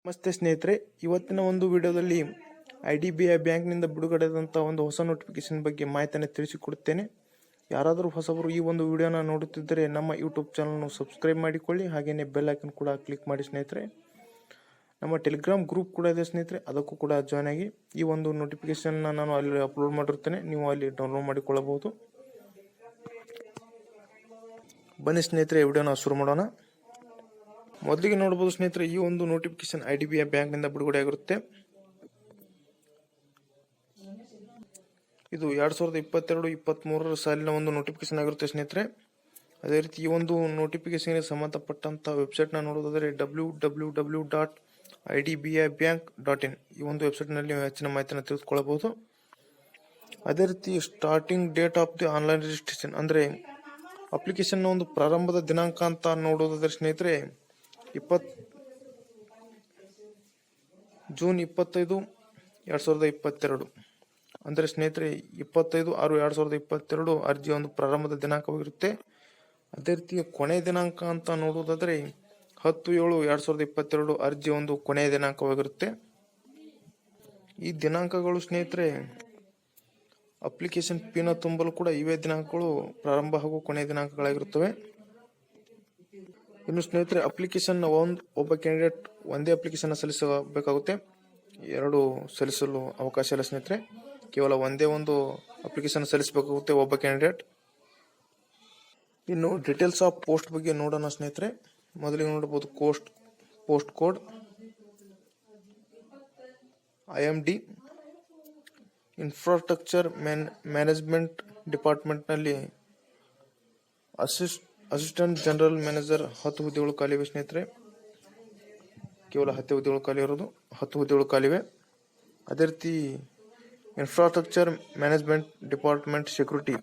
ನಮಸ್ತೆ ಸ್ನೇಹಿತರೆ, ಇವತ್ತಿನ ಒಂದು ವಿಡಿಯೋದಲ್ಲಿ IDBI ಬ್ಯಾಂಕ್ನಿಂದ ಬಿಡುಗಡೆಯಾದಂಥ ಒಂದು ಹೊಸ ನೋಟಿಫಿಕೇಶನ್ ಬಗ್ಗೆ ಮಾಹಿತಿಯನ್ನು ತಿಳಿಸಿಕೊಡುತ್ತೇನೆ. ಯಾರಾದರೂ ಹೊಸಬರು ಈ ಒಂದು ವಿಡಿಯೋನ ನೋಡುತ್ತಿದ್ದರೆ ನಮ್ಮ ಯೂಟ್ಯೂಬ್ ಚಾನಲ್ನ ಸಬ್ಸ್ಕ್ರೈಬ್ ಮಾಡಿಕೊಳ್ಳಿ, ಹಾಗೆಯೇ ಬೆಲ್ ಐಕನ್ ಕೂಡ ಕ್ಲಿಕ್ ಮಾಡಿ ಸ್ನೇಹಿತರೆ. ನಮ್ಮ ಟೆಲಿಗ್ರಾಮ್ ಗ್ರೂಪ್ ಕೂಡ ಇದೆ ಸ್ನೇಹಿತರೆ, ಅದಕ್ಕೂ ಕೂಡ ಜಾಯ್ನ್ ಆಗಿ. ಈ ಒಂದು ನೋಟಿಫಿಕೇಶನ್ನ ನಾನು ಅಲ್ಲಿ ಅಪ್ಲೋಡ್ ಮಾಡಿರುತ್ತೇನೆ, ನೀವು ಅಲ್ಲಿ ಡೌನ್ಲೋಡ್ ಮಾಡಿಕೊಳ್ಳಬಹುದು. ಬನ್ನಿ ಸ್ನೇಹಿತರೆ, ವಿಡಿಯೋನ ಶುರು ಮಾಡೋಣ. ಮೊದಲಿಗೆ ನೋಡಬಹುದು ಸ್ನೇಹಿತರೆ, ಈ ಒಂದು ನೋಟಿಫಿಕೇಶನ್ IDBI ಬ್ಯಾಂಕ್ನಿಂದ ಬಿಡುಗಡೆ ಆಗಿರುತ್ತೆ. ಇದು 2022-23 ಸಾಲಿನ ಒಂದು ನೋಟಿಫಿಕೇಶನ್ ಆಗಿರುತ್ತೆ ಸ್ನೇಹಿತರೆ. ಅದೇ ರೀತಿ ಈ ಒಂದು ನೋಟಿಫಿಕೇಶನ್ಗೆ ಸಂಬಂಧಪಟ್ಟಂತಹ ವೆಬ್ಸೈಟ್ನ ನೋಡೋದಾದರೆ www.idbibank.in ಈ ಒಂದು ವೆಬ್ಸೈಟ್ನಲ್ಲಿ ಹೆಚ್ಚಿನ ಮಾಹಿತಿಯನ್ನು ತಿಳಿದುಕೊಳ್ಳಬಹುದು. ಅದೇ ರೀತಿ starting date of the online registration ಅಂದರೆ ಅಪ್ಲಿಕೇಶನ್ ಒಂದು ಪ್ರಾರಂಭದ ದಿನಾಂಕ ಅಂತ ನೋಡೋದಾದರೆ ಸ್ನೇಹಿತರೆ ಜೂನ್ 25, 2022 ಅಂದರೆ ಸ್ನೇಹಿತರೆ 25/6/2022 ಅರ್ಜಿಯ ಒಂದು ಪ್ರಾರಂಭದ ದಿನಾಂಕವಾಗಿರುತ್ತೆ. ಅದೇ ರೀತಿ ಕೊನೆಯ ದಿನಾಂಕ ಅಂತ ನೋಡುವುದಾದರೆ 10/7/2022 ಅರ್ಜಿಯ ಒಂದು ಕೊನೆಯ ದಿನಾಂಕವಾಗಿರುತ್ತೆ. ಈ ದಿನಾಂಕಗಳು ಸ್ನೇಹಿತರೆ ಅಪ್ಲಿಕೇಶನ್ ಫೀನ ತುಂಬಲು ಕೂಡ ಇವೇ ದಿನಾಂಕಗಳು ಪ್ರಾರಂಭ ಹಾಗೂ ಕೊನೆಯ ದಿನಾಂಕಗಳಾಗಿರುತ್ತವೆ. ಇನ್ನು ಸ್ನೇಹಿತರೆ ಅಪ್ಲಿಕೇಶನ್ ಒಬ್ಬ ಕ್ಯಾಂಡಿಡೇಟ್ ಒಂದೇ ಅಪ್ಲಿಕೇಶನ್ ಸಲ್ಲಿಸಬೇಕಾಗುತ್ತೆ, ಎರಡು ಸಲ್ಲಿಸಲು ಅವಕಾಶ ಇಲ್ಲ ಸ್ನೇಹಿತರೆ. ಕೇವಲ ಒಂದೇ ಒಂದು ಅಪ್ಲಿಕೇಶನ್ ಸಲ್ಲಿಸಬೇಕಾಗುತ್ತೆ ಒಬ್ಬ ಕ್ಯಾಂಡಿಡೇಟ್. ಇನ್ನು ಡೀಟೇಲ್ಸ್ ಆಫ್ ಪೋಸ್ಟ್ ಬಗ್ಗೆ ನೋಡೋಣ ಸ್ನೇಹಿತರೆ. ಮೊದಲಿಗೆ ನೋಡಬಹುದು post code IMD infrastructure management ಡಿಪಾರ್ಟ್ಮೆಂಟ್ನಲ್ಲಿ ಅಸಿಸ್ಟೆಂಟ್ ಜನರಲ್ ಮ್ಯಾನೇಜರ್ 10 ಹುದ್ದೆಗಳು ಖಾಲಿವೆ ಸ್ನೇಹಿತರೆ. ಕೇವಲ 10 ಹುದ್ದೆಗಳು ಖಾಲಿ ಇರೋದು, 10 ಹುದ್ದೆಗಳು ಖಾಲಿವೆ. ಅದೇ ರೀತಿ ಇನ್ಫ್ರಾಸ್ಟ್ರಕ್ಚರ್ ಮ್ಯಾನೇಜ್ಮೆಂಟ್ ಡಿಪಾರ್ಟ್ಮೆಂಟ್ ಸೆಕ್ಯೂರಿಟಿ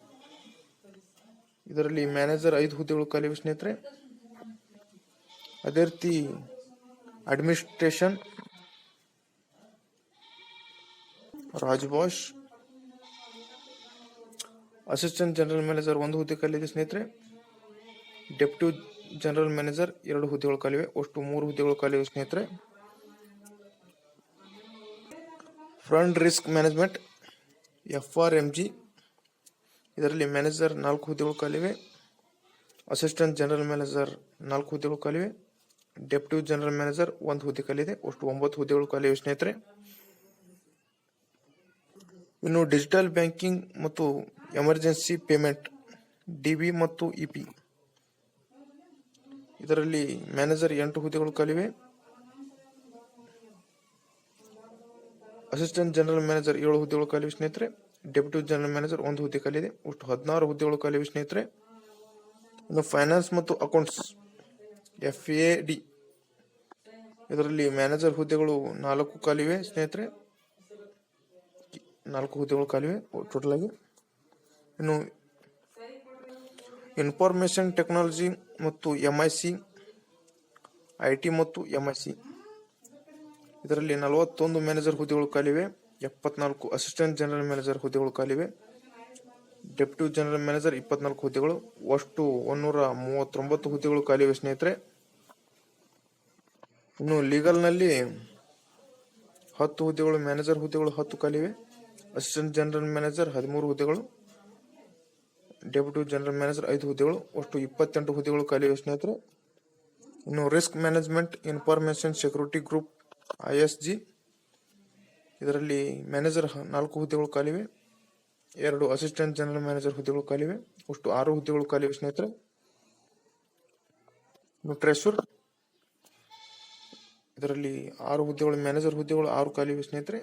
ಇದರಲ್ಲಿ ಮ್ಯಾನೇಜರ್ 5 ಹುದ್ದೆಗಳು ಖಾಲಿವೆ ಸ್ನೇಹಿತರೆ. ಅದೇ ರೀತಿ ಅಡ್ಮಿನಿಸ್ಟ್ರೇಷನ್ ರಾಜ್ಭಾಷ್ ಅಸಿಸ್ಟೆಂಟ್ ಜನರಲ್ ಮ್ಯಾನೇಜರ್ 1 ಹುದ್ದೆ ಖಾಲಿದೆ ಸ್ನೇಹಿತರೆ. ಡೆಪ್ಯೂಟಿ ಜನರಲ್ ಮ್ಯಾನೇಜರ್ 2 ಹುದ್ದೆಗಳು ಖಾಲಿವೆ, ಒಟ್ಟು 3 ಹುದ್ದೆಗಳು ಖಾಲಿವೆ ಸ್ನೇಹಿತರೆ. ಫ್ರಂಟ್ ರಿಸ್ಕ್ ಮ್ಯಾನೇಜ್ಮೆಂಟ್ FRMG ಇದರಲ್ಲಿ ಮ್ಯಾನೇಜರ್ 4 ಹುದ್ದೆಗಳು ಖಾಲಿವೆ. ಅಸಿಸ್ಟೆಂಟ್ ಜನರಲ್ ಮ್ಯಾನೇಜರ್ 4 ಹುದ್ದೆಗಳು ಖಾಲಿವೆ. ಡೆಪ್ಯೂಟಿ ಜನರಲ್ ಮ್ಯಾನೇಜರ್ 1 ಹುದ್ದೆ ಖಾಲಿದೆ, ಒಟ್ಟು 9 ಹುದ್ದೆಗಳು ಖಾಲಿವೆ ಸ್ನೇಹಿತರೆ. ಇನ್ನು ಡಿಜಿಟಲ್ ಬ್ಯಾಂಕಿಂಗ್ ಮತ್ತು ಎಮರ್ಜೆನ್ಸಿ ಪೇಮೆಂಟ್ DB ಮತ್ತು EP ಇದರಲ್ಲಿ ಮ್ಯಾನೇಜರ್ 8 ಹುದ್ದೆಗಳು ಖಾಲಿವೆ. ಅಸಿಸ್ಟೆಂಟ್ ಜನರಲ್ ಮ್ಯಾನೇಜರ್ 7 ಹುದ್ದೆಗಳು ಖಾಲಿವೆ ಸ್ನೇಹಿತರೆ. ಡೆಪ್ಯೂಟಿ ಜನರಲ್ ಮ್ಯಾನೇಜರ್ 1 ಹುದ್ದೆ ಖಾಲಿದೆ, ಒಟ್ಟು 16 ಹುದ್ದೆಗಳು ಖಾಲಿವೆ ಸ್ನೇಹಿತರೆ. ಇನ್ನು ಫೈನಾನ್ಸ್ ಮತ್ತು ಅಕೌಂಟ್ಸ್ FAD ಇದರಲ್ಲಿ ಮ್ಯಾನೇಜರ್ ಹುದ್ದೆಗಳು 4 ಖಾಲಿವೆ ಸ್ನೇಹಿತರೆ, 4 ಹುದ್ದೆಗಳು ಖಾಲಿವೆ ಟೋಟಲ್ ಆಗಿ. ಇನ್ನು ಇನ್ಫಾರ್ಮೇಶನ್ ಟೆಕ್ನಾಲಜಿ ಮತ್ತು MIC IT ಮತ್ತು MIC ಇದರಲ್ಲಿ 41 ಮ್ಯಾನೇಜರ್ ಹುದ್ದೆಗಳು ಖಾಲಿವೆ, 74 ಅಸಿಸ್ಟೆಂಟ್ ಜನರಲ್ ಮ್ಯಾನೇಜರ್ ಹುದ್ದೆಗಳು ಖಾಲಿವೆ. ಡೆಪ್ಯೂಟಿ ಜನರಲ್ ಮ್ಯಾನೇಜರ್ 24 ಹುದ್ದೆಗಳು, ಒಟ್ಟು 139 ಹುದ್ದೆಗಳು ಖಾಲಿವೆ ಸ್ನೇಹಿತರೆ. ಇನ್ನು ಲೀಗಲ್ನಲ್ಲಿ 10 ಹುದ್ದೆಗಳು ಮ್ಯಾನೇಜರ್ ಹುದ್ದೆಗಳು 10 ಖಾಲಿವೆ. ಅಸಿಸ್ಟೆಂಟ್ ಜನರಲ್ ಮ್ಯಾನೇಜರ್ 13 ಹುದ್ದೆಗಳು, ಡೆಪ್ಯೂಟಿ ಜನರಲ್ ಮ್ಯಾನೇಜರ್ 5 ಹುದ್ದೆಗಳು, ಒಟ್ಟು 28 ಹುದ್ದೆಗಳು ಖಾಲಿವೆ ಸ್ನೇಹಿತರೆ. ಇನ್ನು risk management information security group ISG ಇದರಲ್ಲಿ ಮ್ಯಾನೇಜರ್ 4 ಹುದ್ದೆಗಳು ಖಾಲಿವೆ, 2 ಅಸಿಸ್ಟೆಂಟ್ ಜನರಲ್ ಮ್ಯಾನೇಜರ್ ಹುದ್ದೆಗಳು ಖಾಲಿವೆ, ಒಟ್ಟು 6 ಹುದ್ದೆಗಳು ಖಾಲಿವೆ ಸ್ನೇಹಿತರೆ. ಇನ್ನು ಟ್ರೆಷರ್ ಇದರಲ್ಲಿ 6 ಹುದ್ದೆಗಳು ಮ್ಯಾನೇಜರ್ ಹುದ್ದೆಗಳು 6 ಖಾಲಿವೆ ಸ್ನೇಹಿತರೆ.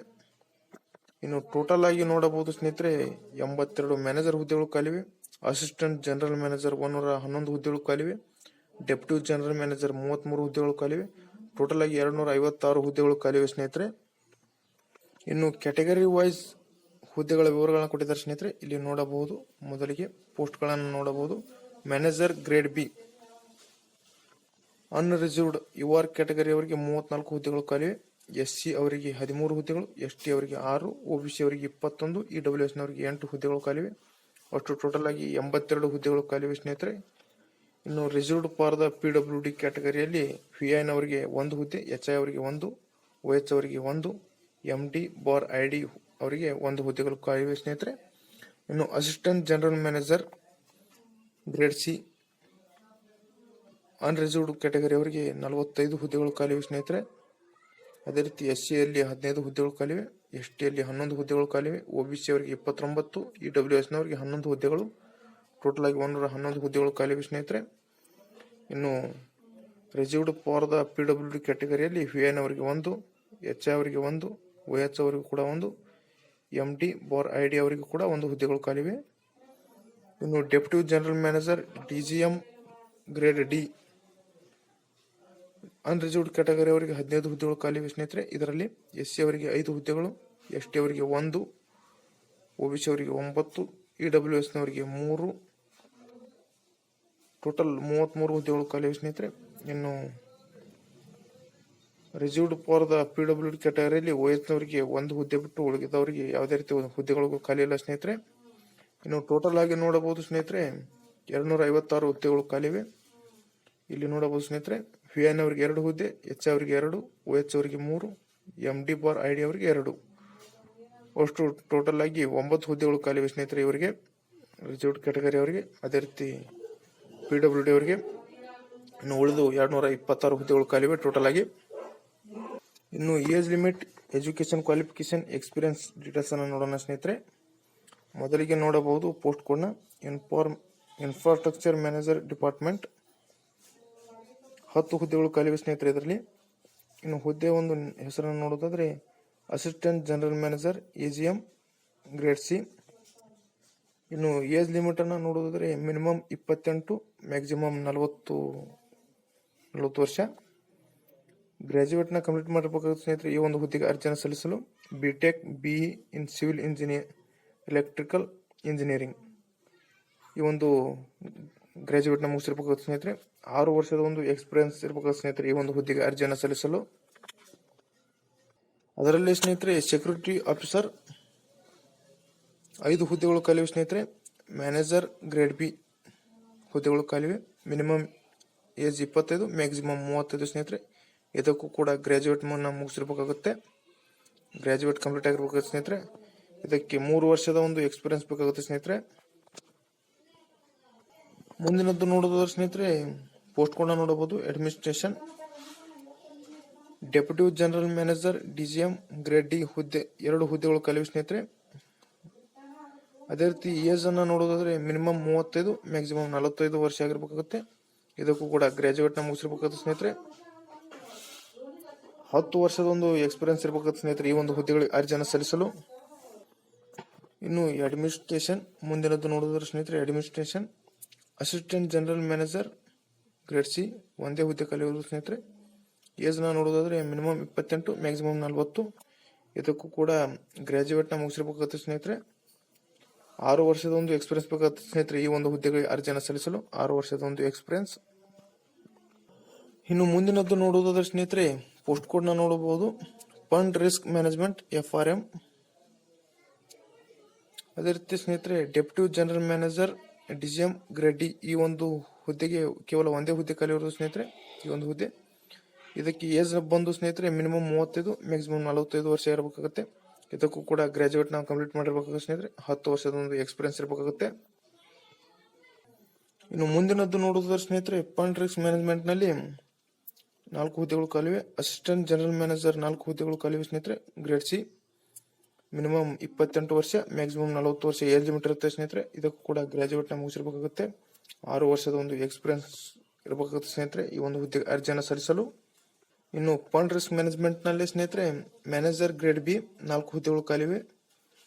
ಇನ್ನು ಟೋಟಲ್ ಆಗಿ ನೋಡಬಹುದು ಸ್ನೇಹಿತರೆ 82 ಮ್ಯಾನೇಜರ್ ಹುದ್ದೆಗಳು ಖಾಲಿವೆ. ಅಸಿಸ್ಟೆಂಟ್ ಜನರಲ್ ಮ್ಯಾನೇಜರ್ 111 ಹುದ್ದೆಗಳು ಖಾಲಿವೆ. ಡೆಪ್ಯೂಟಿ ಜನರಲ್ ಮ್ಯಾನೇಜರ್ 33 ಹುದ್ದೆಗಳು ಖಾಲಿವೆ. ಟೋಟಲ್ ಆಗಿ 256 ಹುದ್ದೆಗಳು ಖಾಲಿವೆ ಸ್ನೇಹಿತರೆ. ಇನ್ನು ಕ್ಯಾಟಗರಿ ವೈಸ್ ಹುದ್ದೆಗಳ ವಿವರಗಳನ್ನು ಕೊಟ್ಟಿದ್ದಾರೆ ಸ್ನೇಹಿತರೆ, ಇಲ್ಲಿ ನೋಡಬಹುದು. ಮೊದಲಿಗೆ ಪೋಸ್ಟ್ಗಳನ್ನು ನೋಡಬಹುದು. Manager grade B unreserved UR category ಅವರಿಗೆ 34 ಹುದ್ದೆಗಳು ಖಾಲಿವೆ. SC ಅವರಿಗೆ 13 ಹುದ್ದೆಗಳು, ST ಅವರಿಗೆ 6, OBC ಅವರಿಗೆ 21, EWS ನವರಿಗೆ 8 ಹುದ್ದೆಗಳು ಖಾಲಿವೆ. ಅಷ್ಟು ಟೋಟಲ್ ಆಗಿ 82 ಹುದ್ದೆಗಳು ಖಾಲಿವೆ ಸ್ನೇಹಿತರೆ. ಇನ್ನು reserved for the PWD ಕ್ಯಾಟಗರಿಯಲ್ಲಿ VI ನವರಿಗೆ 1 ಹುದ್ದೆ, HI ಅವರಿಗೆ 1, OH ಅವರಿಗೆ 1, MD ಬಾರ್ ID ಅವರಿಗೆ 1 ಹುದ್ದೆಗಳು ಖಾಲಿವೆ ಸ್ನೇಹಿತರೆ. ಇನ್ನು assistant general manager grade C unreserved category ಅವರಿಗೆ 45 ಹುದ್ದೆಗಳು ಖಾಲಿವೆ ಸ್ನೇಹಿತರೆ. ಅದೇ ರೀತಿ SC ಯಲ್ಲಿ 15 ಹುದ್ದೆಗಳು ಖಾಲಿವೆ, ST ಯಲ್ಲಿ 11 ಹುದ್ದೆಗಳು ಖಾಲಿವೆ, OBC ಅವರಿಗೆ 29, EWS ನವರಿಗೆ 11 ಹುದ್ದೆಗಳು, ಟೋಟಲ್ ಆಗಿ 111 ಹುದ್ದೆಗಳು ಖಾಲಿವೆ ಸ್ನೇಹಿತರೆ. ಇನ್ನು reserved for the PWD ಕ್ಯಾಟಗರಿಯಲ್ಲಿ VN ಅವರಿಗೆ 1, HI ಅವರಿಗೆ 1, OH ಅವರಿಗೂ ಕೂಡ 1, MD ಬಾರ್ ID ಅವರಿಗೂ ಕೂಡ 1 ಹುದ್ದೆಗಳು ಖಾಲಿವೆ. ಇನ್ನು deputy general manager DGM grade D unreserved category ಅವರಿಗೆ 15 ಹುದ್ದೆಗಳು ಖಾಲಿವೆ ಸ್ನೇಹಿತರೆ. ಇದರಲ್ಲಿ SC ಅವರಿಗೆ 5 ಹುದ್ದೆಗಳು, ST ಅವರಿಗೆ 1, OBC ಅವರಿಗೆ 9, EWS ನವರಿಗೆ 3, ಟೋಟಲ್ 33 ಹುದ್ದೆಗಳು ಖಾಲಿವೆ ಸ್ನೇಹಿತರೆ. ಇನ್ನು reserved for the PWD ಕ್ಯಾಟಗರಿಯಲ್ಲಿ OH ನವರಿಗೆ 1 ಹುದ್ದೆ ಬಿಟ್ಟು ಉಳಿದವರಿಗೆ ಯಾವುದೇ ರೀತಿ ಹುದ್ದೆಗಳು ಖಾಲಿ ಇಲ್ಲ ಸ್ನೇಹಿತರೆ. ಇನ್ನು ಟೋಟಲ್ ಆಗಿ ನೋಡಬಹುದು ಸ್ನೇಹಿತರೆ 256 ಹುದ್ದೆಗಳು ಖಾಲಿವೆ. ಇಲ್ಲಿ ನೋಡಬಹುದು ಸ್ನೇಹಿತರೆ VN ಅವರಿಗೆ 2 ಹುದ್ದೆ, HI ಅವರಿಗೆ 2, OH ಅವರಿಗೆ 3, MD ಬಾರ್ ID ಅವರಿಗೆ 2, ಅಷ್ಟು ಟೋಟಲ್ ಆಗಿ 9 ಹುದ್ದೆಗಳು ಖಾಲಿವೆ ಸ್ನೇಹಿತರೆ ಇವರಿಗೆ ರಿಸರ್ವ್ಡ್ ಕ್ಯಾಟಗರಿ ಅವರಿಗೆ. ಅದೇ ರೀತಿ PWD ಅವರಿಗೆ ಇನ್ನು ಉಳಿದು 226 ಹುದ್ದೆಗಳು ಖಾಲಿವೆ ಟೋಟಲ್ ಆಗಿ. ಇನ್ನು age limit, education qualification, experience details ಅನ್ನು ನೋಡೋಣ ಸ್ನೇಹಿತರೆ. ಮೊದಲಿಗೆ ನೋಡಬಹುದು ಪೋಸ್ಟ್ ಕೋಡ್ನ ಇನ್ಫ್ರಾಸ್ಟ್ರಕ್ಚರ್ ಮ್ಯಾನೇಜರ್ ಡಿಪಾರ್ಟ್ಮೆಂಟ್ 10 ಹುದ್ದೆಗಳು ಖಾಲಿವೆ ಸ್ನೇಹಿತರೆ ಇದರಲ್ಲಿ. ಇನ್ನು ಹುದ್ದೆ ಒಂದು ಹೆಸರನ್ನು ನೋಡೋದಾದ್ರೆ assistant general manager AGM grade C. ಇನ್ನು ಏಜ್ ಲಿಮಿಟ್ ಅನ್ನು ನೋಡೋದಾದ್ರೆ ಮಿನಿಮಮ್ 28, ಮ್ಯಾಕ್ಸಿಮಮ್ 40 ವರ್ಷ. ಗ್ರಾಜುಯೇಟ್ನ ಕಂಪ್ಲೀಟ್ ಮಾಡಿರಬೇಕಾಗುತ್ತೆ ಸ್ನೇಹಿತರೆ ಈ ಒಂದು ಹುದ್ದೆಗೆ ಅರ್ಜಿಯನ್ನು ಸಲ್ಲಿಸಲು. BTech BE in civil engineer electrical engineering ಈ ಒಂದು ಗ್ರಾಜುಯೇಟ್ನ ಮುಗಿಸಿರ್ಬೇಕಾಗುತ್ತೆ ಸ್ನೇಹಿತರೆ. 6 ವರ್ಷದ ಒಂದು ಎಕ್ಸ್ಪೀರಿಯನ್ಸ್ ಇರಬೇಕಾಗುತ್ತೆ ಸ್ನೇಹಿತರೆ ಈ ಒಂದು ಹುದ್ದೆಗೆ ಅರ್ಜಿಯನ್ನು ಸಲ್ಲಿಸಲು. ಅದರಲ್ಲಿ ಸ್ನೇಹಿತರೆ ಸೆಕ್ಯೂರಿಟಿ ಆಫೀಸರ್ 5 ಹುದ್ದೆಗಳು ಖಾಲಿವೆ ಸ್ನೇಹಿತರೆ. ಮ್ಯಾನೇಜರ್ ಗ್ರೇಡ್ ಬಿ ಹುದ್ದೆಗಳು ಖಾಲಿವೆ. ಮಿನಿಮಮ್ ಏಜ್ 25, ಮ್ಯಾಕ್ಸಿಮಮ್ 35 ಸ್ನೇಹಿತರೆ. ಇದಕ್ಕೂ ಕೂಡ ಗ್ರಾಜುಯೇಟ್ ಮುಗಿಸಿರ್ಬೇಕಾಗುತ್ತೆ, ಗ್ರಾಜುಯೇಟ್ ಕಂಪ್ಲೀಟ್ ಆಗಿರ್ಬೇಕಾಗುತ್ತೆ ಸ್ನೇಹಿತರೆ. ಇದಕ್ಕೆ 3 ವರ್ಷದ ಒಂದು ಎಕ್ಸ್ಪೀರಿಯನ್ಸ್ ಬೇಕಾಗುತ್ತೆ ಸ್ನೇಹಿತರೆ. ಮುಂದಿನದ್ದು ನೋಡೋದಾದ್ರೆ ಸ್ನೇಹಿತರೆ ಪೋಸ್ಟ್ ಕೋಡ್ ನೋಡಬಹುದು administration deputy general manager DGM grade D ಹುದ್ದೆ 2 ಹುದ್ದೆಗಳು ಖಾಲಿವೆ ಸ್ನೇಹಿತರೆ. ಅದೇ ರೀತಿ ಏಜ್ ಅನ್ನ ನೋಡೋದಾದ್ರೆ ಮಿನಿಮಮ್ 35, ಮ್ಯಾಕ್ಸಿಮಮ್ 45 ವರ್ಷ ಆಗಿರ್ಬೇಕಾಗುತ್ತೆ. ಇದಕ್ಕೂ ಕೂಡ ಗ್ರಾಜುಯೇಟ್ ನ ಮುಗಿಸಿರ್ಬೇಕಾಗುತ್ತೆ ಸ್ನೇಹಿತರೆ. 10 ವರ್ಷದ ಒಂದು ಎಕ್ಸ್ಪೀರಿಯನ್ಸ್ ಇರಬೇಕಾಗುತ್ತೆ ಸ್ನೇಹಿತರೆ ಈ ಒಂದು ಹುದ್ದೆಗಳಿಗೆ ಅರ್ಜಿಯನ್ನು ಸಲ್ಲಿಸಲು. ಇನ್ನು ಅಡ್ಮಿನಿಸ್ಟ್ರೇಷನ್ ಮುಂದಿನದ್ದು ನೋಡೋದಾದ್ರೆ ಸ್ನೇಹಿತರೆ administration assistant general manager grade C 1 ಹುದ್ದೆ ಖಾಲಿವೆ ಸ್ನೇಹಿತರೆ. ಏಜ್ ನ ನೋಡೋದಾದ್ರೆ ಮಿನಿಮಮ್ 28, ಮ್ಯಾಕ್ಸಿಮಮ್ 40. ಇದಕ್ಕೂ ಕೂಡ ಗ್ರಾಜುಯೇಟ್ ನ ಮುಗಿಸಿರ್ಬೇಕಾಗುತ್ತೆ ಸ್ನೇಹಿತರೆ. 6 ವರ್ಷದ ಒಂದು ಎಕ್ಸ್ಪೀರಿಯನ್ಸ್ ಬೇಕಾಗುತ್ತೆ ಸ್ನೇಹಿತರೆ ಈ ಒಂದು ಹುದ್ದೆಗಳಿಗೆ ಅರ್ಜಿಯನ್ನು ಸಲ್ಲಿಸಲು, 6 ವರ್ಷದ ಒಂದು ಎಕ್ಸ್ಪೀರಿಯನ್ಸ್. ಇನ್ನು ಮುಂದಿನದ್ದು ನೋಡೋದಾದ್ರೆ ಸ್ನೇಹಿತರೆ ಪೋಸ್ಟ್ ಕೋಡ್ ನ ನೋಡಬಹುದು ಫಂಡ್ ರಿಸ್ಕ್ ಮ್ಯಾನೇಜ್ಮೆಂಟ್ FRM. ಅದೇ ರೀತಿ ಸ್ನೇಹಿತರೆ deputy general manager DGM grade D ಈ ಒಂದು ಹುದ್ದೆಗೆ ಕೇವಲ 1 ಹುದ್ದೆ ಖಾಲಿ ಇರೋದು ಸ್ನೇಹಿತರೆ ಈ ಒಂದು ಹುದ್ದೆ. ಇದಕ್ಕೆ ಏಜ್ ಬಂದು ಸ್ನೇಹಿತರೆ ಮಿನಿಮಮ್ 35, ಮ್ಯಾಕ್ಸಿಮಮ್ 45 ವರ್ಷ ಇರಬೇಕಾಗುತ್ತೆ. ಇದಕ್ಕೂ ಕೂಡ ಗ್ರಾಜುಯೇಟ್ ನಾವು ಕಂಪ್ಲೀಟ್ ಮಾಡಿರ್ಬೇಕಾಗುತ್ತೆ ಸ್ನೇಹಿತರೆ. 10 ವರ್ಷದ ಒಂದು ಎಕ್ಸ್ಪೀರಿಯನ್ಸ್ ಇರಬೇಕಾಗುತ್ತೆ. ಇನ್ನು ಮುಂದಿನದ್ದು ನೋಡೋದಾದ್ರೆ ಸ್ನೇಹಿತರೆ ಫಂಡ್ ರಿಸ್ಕ್ ಮ್ಯಾನೇಜ್ಮೆಂಟ್ ನಲ್ಲಿ 4 ಹುದ್ದೆಗಳು ಖಾಲಿವೆ. ಅಸಿಸ್ಟೆಂಟ್ ಜನರಲ್ ಮ್ಯಾನೇಜರ್ 4 ಹುದ್ದೆಗಳು ಖಾಲಿವೆ ಸ್ನೇಹಿತರೆ ಗ್ರೇಡ್ ಸಿ. ಮಿನಿಮಮ್ 28 ವರ್ಷ, ಮ್ಯಾಕ್ಸಿಮಮ್ 40 ವರ್ಷ ಏಜ್ ಲಿಮಿಟ್ ಇರುತ್ತೆ ಸ್ನೇಹಿತರೆ. ಇದಕ್ಕೂ ಕೂಡ ಗ್ರಾಜುಯೇಟ್ ನ ಮುಗಿಸಿರ್ಬೇಕಾಗುತ್ತೆ. 6 ವರ್ಷದ ಒಂದು ಎಕ್ಸ್ಪೀರಿಯನ್ಸ್ ಇರಬೇಕಾಗುತ್ತೆ ಸ್ನೇಹಿತರೆ ಈ ಒಂದು ಹುದ್ದೆಗೆ ಅರ್ಜಿಯನ್ನು ಸಲ್ಲಿಸಲು. ಇನ್ನು ಫಂಡ್ ರಿಸ್ಕ್ ಮ್ಯಾನೇಜ್ಮೆಂಟ್ ನಲ್ಲಿ ಸ್ನೇಹಿತರೆ ಮ್ಯಾನೇಜರ್ ಗ್ರೇಡ್ ಬಿ 4 ಹುದ್ದೆಗಳು ಖಾಲಿವೆ.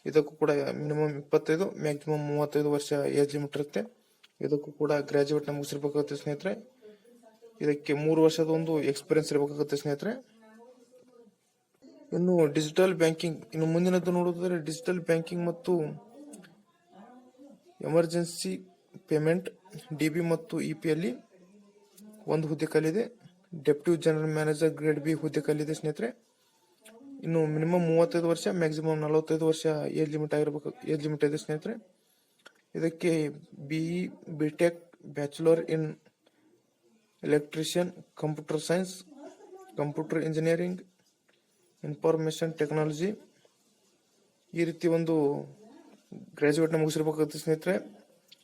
ಇದಕ್ಕೂ ಕೂಡ ಮಿನಿಮಮ್ 25, ಮ್ಯಾಕ್ಸಿಮಮ್ 35 ವರ್ಷ ಏಜ್ ಲಿಮಿಟ್ ಇರುತ್ತೆ. ಇದಕ್ಕೂ ಕೂಡ ಗ್ರಾಜುಯೇಟ್ ನ ಮುಗಿಸಿರ್ಬೇಕಾಗುತ್ತೆ ಸ್ನೇಹಿತರೆ. ಇದಕ್ಕೆ 3 ವರ್ಷದ ಒಂದು ಎಕ್ಸ್ಪೀರಿಯನ್ಸ್ ಇರಬೇಕಾಗುತ್ತೆ ಸ್ನೇಹಿತರೆ. ಇನ್ನು ಡಿಜಿಟಲ್ ಬ್ಯಾಂಕಿಂಗ್ ಇನ್ನು ಮುಂದಿನದ್ದು ನೋಡೋದಾದ್ರೆ ಡಿಜಿಟಲ್ ಬ್ಯಾಂಕಿಂಗ್ ಮತ್ತು ಎಮರ್ಜೆನ್ಸಿ ಪೇಮೆಂಟ್ DB ಮತ್ತು EP ಯಲ್ಲಿ 1 ಹುದ್ದೆ ಖಾಲಿದೆ. Deputy general manager grade B ಹುದ್ದೆ ಖಾಲಿದೆ ಸ್ನೇಹಿತರೆ. ಇನ್ನು ಮಿನಿಮಮ್ 35 ವರ್ಷ, ಮ್ಯಾಕ್ಸಿಮಮ್ 45 ವರ್ಷ ಏಜ್ ಲಿಮಿಟ್ ಇದೆ ಸ್ನೇಹಿತರೆ. ಇದಕ್ಕೆ BE BTech bachelor in electrician, computer science, computer engineering information technology. ಈ ರೀತಿ ಒಂದು ಗ್ರಾಜುಯೇಟ್ನ ಮುಗಿಸಿರ್ಬೇಕಾಗುತ್ತೆ ಸ್ನೇಹಿತರೆ.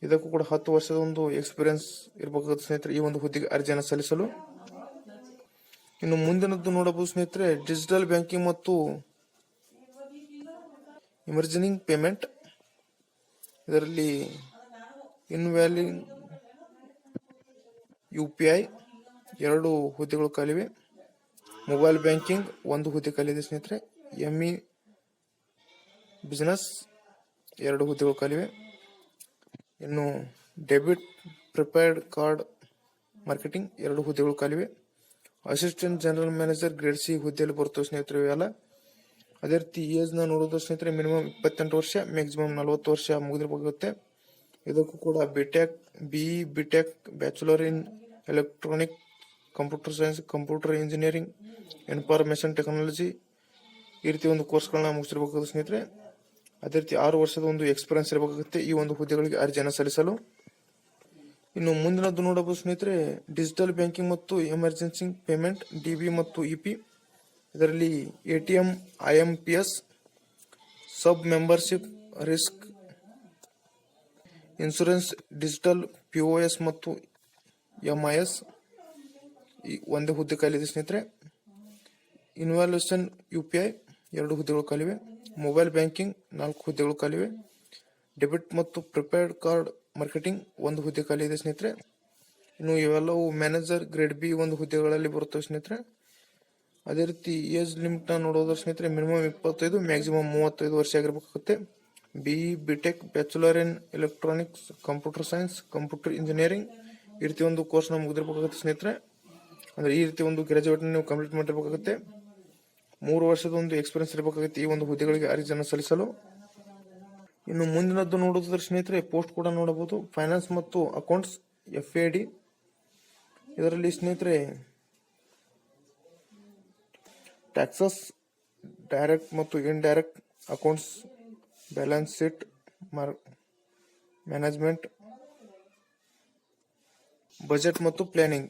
ಇದಕ್ಕೂ ಕೂಡ 10 ವರ್ಷದ ಒಂದು ಎಕ್ಸ್ಪೀರಿಯನ್ಸ್ ಇರಬೇಕಾಗುತ್ತೆ ಸ್ನೇಹಿತರೆ ಈ ಒಂದು ಹುದ್ದೆಗೆ ಅರ್ಜಿಯನ್ನು ಸಲ್ಲಿಸಲು. ಇನ್ನು ಮುಂದಿನದ್ದು ನೋಡಬಹುದು ಸ್ನೇಹಿತರೆ, ಡಿಜಿಟಲ್ ಬ್ಯಾಂಕಿಂಗ್ ಮತ್ತು ಎಮರ್ಜಿಂಗ್ ಪೇಮೆಂಟ್. ಇದರಲ್ಲಿ ಇನ್ವ್ಯಾಲಿಡ್ UPI 2 ಹುದ್ದೆಗಳು ಖಾಲಿವೆ. ಮೊಬೈಲ್ ಬ್ಯಾಂಕಿಂಗ್ 1 ಹುದ್ದೆ ಖಾಲಿದೆ ಸ್ನೇಹಿತರೆ. ME ಬಿಸಿನೆಸ್ 2 ಹುದ್ದೆಗಳು ಖಾಲಿವೆ. ಇನ್ನು ಡೆಬಿಟ್ ಪ್ರಿಪೇರ್ಡ್ ಕಾರ್ಡ್ ಮಾರ್ಕೆಟಿಂಗ್ 2 ಹುದ್ದೆಗಳು ಖಾಲಿವೆ. Assistant general manager grade C ಹುದ್ದೆಯಲ್ಲಿ ಬರ್ತವೆ ಸ್ನೇಹಿತರೆ ಇವೆಲ್ಲ. ಅದೇ ರೀತಿ ಏಜ್ ನ ನೋಡೋದು ಸ್ನೇಹಿತರೆ ಮಿನಿಮಮ್ 28 ವರ್ಷ, ಮ್ಯಾಕ್ಸಿಮಮ್ 40 ವರ್ಷ ಮುಗಿದಿರಬೇಕಾಗುತ್ತೆ. ಇದಕ್ಕೂ ಕೂಡ BE BTech, bachelor in electronic, computer science, computer engineering, information technology ಈ ರೀತಿ ಒಂದು ಕೋರ್ಸ್ಗಳನ್ನ ಮುಗಿಸಿರ್ಬೇಕಾಗುತ್ತೆ ಸ್ನೇಹಿತರೆ. ಅದೇ ರೀತಿ 6 ವರ್ಷದ ಒಂದು ಎಕ್ಸ್ಪೀರಿಯನ್ಸ್ ಇರಬೇಕಾಗುತ್ತೆ ಈ ಒಂದು ಹುದ್ದೆಗಳಿಗೆ ಅರ್ಜಿಯನ್ನು ಸಲ್ಲಿಸಲು. ಇನ್ನು ಮುಂದಿನದ್ದು ನೋಡಬಹುದು ಸ್ನೇಹಿತರೆ, ಡಿಜಿಟಲ್ ಬ್ಯಾಂಕಿಂಗ್ ಮತ್ತು ಎಮರ್ಜೆನ್ಸಿ ಪೇಮೆಂಟ್ DB ಮತ್ತು EP. ಇದರಲ್ಲಿ ATM, IMPS, sub membership, risk insurance, digital POS ಮತ್ತು MIS ಈ 1 ಹುದ್ದೆ ಖಾಲಿದೆ ಸ್ನೇಹಿತರೆ. ಇನ್ವಾಲ್ಯೂಷನ್ UPI 2 ಹುದ್ದೆಗಳು ಖಾಲಿವೆ. ಮೊಬೈಲ್ ಬ್ಯಾಂಕಿಂಗ್ 4 ಹುದ್ದೆಗಳು ಖಾಲಿವೆ. ಡೆಬಿಟ್ ಮತ್ತು ಪ್ರಿಪೇರ್ಡ್ ಕಾರ್ಡ್ ಮಾರ್ಕೆಟಿಂಗ್ 1 ಹುದ್ದೆ ಖಾಲಿ ಇದೆ ಸ್ನೇಹಿತರೆ. ಇನ್ನು ಇವೆಲ್ಲವೂ ಮ್ಯಾನೇಜರ್ ಗ್ರೇಡ್ B 1 ಹುದ್ದೆಗಳಲ್ಲಿ ಬರುತ್ತವೆ ಸ್ನೇಹಿತರೆ. ಅದೇ ರೀತಿ ಏಜ್ ಲಿಮಿಟ್ ನ ನೋಡೋದ್ರ ಸ್ನೇಹಿತರೆ ಮಿನಿಮಮ್ 25, ಮ್ಯಾಕ್ಸಿಮಮ್ 35 ವರ್ಷ ಆಗಿರಬೇಕಾಗುತ್ತೆ. BE BTech, bachelor in electronics, computer science, computer engineering ಈ ರೀತಿ ಒಂದು ಕೋರ್ಸ್ ನ ಮುಗಿದಿರಬೇಕಾಗುತ್ತೆ ಸ್ನೇಹಿತರೆ. ಅಂದ್ರೆ ಈ ರೀತಿ ಒಂದು ಗ್ರಾಜುಯೇಟ್ ನೀವು ಕಂಪ್ಲೀಟ್ ಮಾಡಿರಬೇಕಾಗುತ್ತೆ. 3 ವರ್ಷದ ಒಂದು ಎಕ್ಸ್ಪೀರಿಯನ್ಸ್ ಇರಬೇಕಾಗುತ್ತೆ ಈ ಒಂದು ಹುದ್ದೆಗಳಿಗೆ ಅರ್ಜಿಯನ್ನು ಸಲ್ಲಿಸಲು. ಇನ್ನು ಮುಂದಿನದ್ದು ನೋಡೋದ್ರ ಸ್ನೇಹಿತರೆ ಪೋಸ್ಟ್ ಕೂಡ ನೋಡಬಹುದು. ಫೈನಾನ್ಸ್ ಮತ್ತು ಅಕೌಂಟ್ಸ್ FAD. ಇದರಲ್ಲಿ ಸ್ನೇಹಿತರೆ ಟ್ಯಾಕ್ಸಸ್, ಡೈರೆಕ್ಟ್ ಮತ್ತು indirect accounts, balance sheet, management, budget ಮತ್ತು ಪ್ಲಾನಿಂಗ್